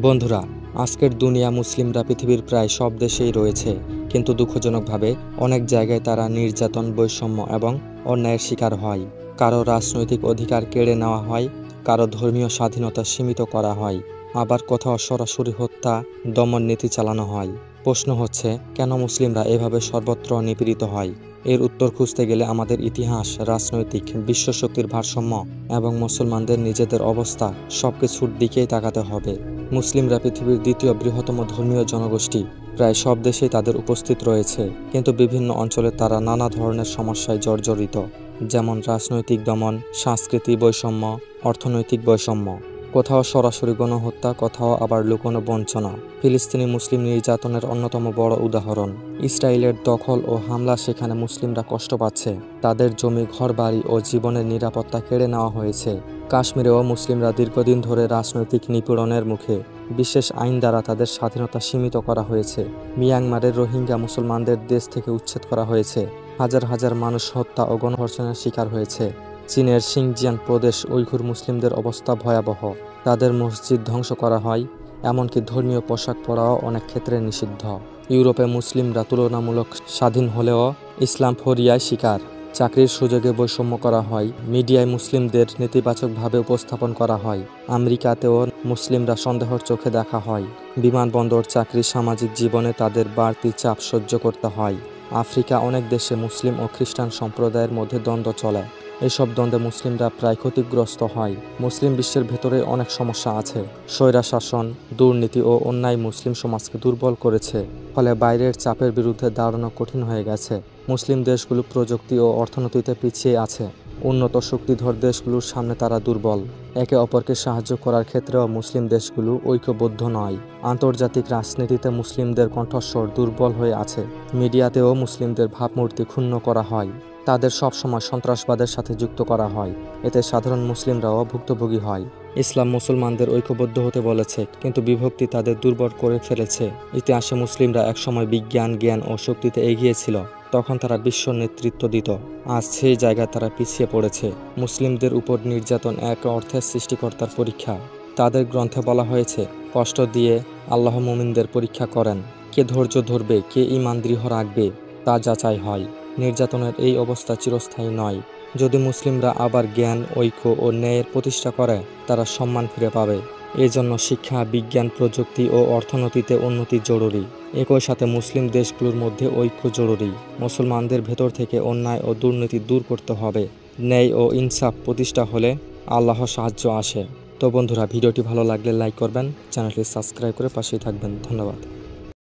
বন্ধুরা, আজকের দুনিয়া মুসলিমরা পৃথিবীর প্রায় সব দেশেই রয়েছে, কিন্তু দুঃখজনকভাবে অনেক জায়গায় তারা নির্যাতন, বৈষম্য এবং অন্যায়ের শিকার হয়। কারো রাজনৈতিক অধিকার কেড়ে নেওয়া হয়, কারো ধর্মীয় স্বাধীনতা সীমিত করা হয়, আবার কোথাও সরাসরি হত্যা, দমন নীতি চালানো হয়। প্রশ্ন হচ্ছে, কেন মুসলিমরা এভাবে সর্বত্র নিপীড়িত হয়? এর উত্তর খুঁজতে গেলে আমাদের ইতিহাস, রাজনৈতিক, বিশ্বশক্তির ভারসাম্য এবং মুসলমানদের নিজেদের অবস্থা সবকিছুর দিকেই তাকাতে হবে। মুসলিমরা পৃথিবীর দ্বিতীয় বৃহত্তম ধর্মীয় জনগোষ্ঠী। প্রায় সব দেশেই তাদের উপস্থিত রয়েছে, কিন্তু বিভিন্ন অঞ্চলে তারা নানা ধরনের সমস্যায় জর্জরিত, যেমন রাজনৈতিক দমন, সংস্কৃতি বৈষম্য, অর্থনৈতিক বৈষম্য। কোথাও সরাসরি গণহত্যা, কোথাও আবার লুকোনো বঞ্চনা। ফিলিস্তিনি মুসলিম নির্যাতনের অন্যতম বড় উদাহরণ। ইসরায়েলের দখল ও হামলা, সেখানে মুসলিমরা কষ্ট পাচ্ছে। তাদের জমি, ঘরবাড়ি ও জীবনের নিরাপত্তা কেড়ে নেওয়া হয়েছে। কাশ্মীরেও মুসলিমরা দীর্ঘদিন ধরে রাজনৈতিক নিপীড়নের মুখে। বিশেষ আইন দ্বারা তাদের স্বাধীনতা সীমিত করা হয়েছে। মিয়ানমারের রোহিঙ্গা মুসলমানদের দেশ থেকে উচ্ছেদ করা হয়েছে। হাজার হাজার মানুষ হত্যা ও গণধর্ষণের শিকার হয়েছে। চীনের সিনজিয়াং প্রদেশ উইঘুর মুসলিমদের অবস্থা ভয়াবহ। তাদের মসজিদ ধ্বংস করা হয়, এমনকি ধর্মীয় পোশাক পরাও অনেক ক্ষেত্রে নিষিদ্ধ। ইউরোপে মুসলিমরা তুলনামূলক স্বাধীন হলেও ইসলামফোরিয়ায় শিকার। চাকরির সুযোগে বৈষম্য করা হয়, মিডিয়ায় মুসলিমদের নেতিবাচকভাবে উপস্থাপন করা হয়। আমেরিকাতেও মুসলিমরা সন্দেহের চোখে দেখা হয়। বিমানবন্দর, চাকরি, সামাজিক জীবনে তাদের বাড়তি চাপ সহ্য করতে হয়। আফ্রিকা অনেক দেশে মুসলিম ও খ্রিস্টান সম্প্রদায়ের মধ্যে দ্বন্দ্ব চলে। এসব দ্বন্দ্বে মুসলিমরা প্রায় ক্ষতিগ্রস্ত হয়। মুসলিম বিশ্বের ভেতরে অনেক সমস্যা আছে। স্বৈরশাসন, দুর্নীতি ও অন্যায় মুসলিম সমাজকে দুর্বল করেছে, ফলে বাইরের চাপের বিরুদ্ধে দাঁড়ানো কঠিন হয়ে গেছে। মুসলিম দেশগুলো প্রযুক্তি ও অর্থনীতিতে পিছিয়ে আছে। উন্নত শক্তিধর দেশগুলোর সামনে তারা দুর্বল। একে অপরকে সাহায্য করার ক্ষেত্রেও মুসলিম দেশগুলো ঐক্যবদ্ধ নয়। আন্তর্জাতিক রাজনীতিতে মুসলিমদের কণ্ঠস্বর দুর্বল হয়ে আছে। মিডিয়াতেও মুসলিমদের ভাবমূর্তি ক্ষুণ্ণ করা হয়। তাদের সবসময় সন্ত্রাসবাদের সাথে যুক্ত করা হয়। এতে সাধারণ মুসলিমরাও ভুক্তভোগী হয়। ইসলাম মুসলমানদের ঐক্যবদ্ধ হতে বলেছে, কিন্তু বিভক্তি তাদের দুর্বল করে ফেলেছে। ইতিহাসে মুসলিমরা একসময় বিজ্ঞান, জ্ঞান ও শক্তিতে এগিয়ে ছিল। তখন তারা বিশ্ব নেতৃত্ব দিত। আজ সেই জায়গায় তারা পিছিয়ে পড়েছে। মুসলিমদের উপর নির্যাতন এক অর্থে সৃষ্টিকর্তার পরীক্ষা। তাদের গ্রন্থে বলা হয়েছে, কষ্ট দিয়ে আল্লাহ মুমিনদের পরীক্ষা করেন। কে ধৈর্য ধরবে, কে ঈমান দৃঢ় রাখবে, তা যাচাই হয়। নির্যাতনের এই অবস্থা চিরস্থায়ী নয়। যদি মুসলিমরা আবার জ্ঞান, ঐক্য ও ন্যায়ের প্রতিষ্ঠা করে, তারা সম্মান ফিরে পাবে। এজন্য শিক্ষা, বিজ্ঞান, প্রযুক্তি ও অর্থনীতিতে উন্নতি জরুরি। একই সাথে মুসলিম দেশগুলোর মধ্যে ঐক্য জরুরি। মুসলমানদের ভেতর থেকে অন্যায় ও দুর্নীতি দূর করতে হবে। ন্যায় ও ইনসাফ প্রতিষ্ঠা হলে আল্লাহর সাহায্য আসে। তো বন্ধুরা, ভিডিওটি ভালো লাগলে লাইক করবেন, চ্যানেলটি সাবস্ক্রাইব করে পাশেই থাকবেন। ধন্যবাদ।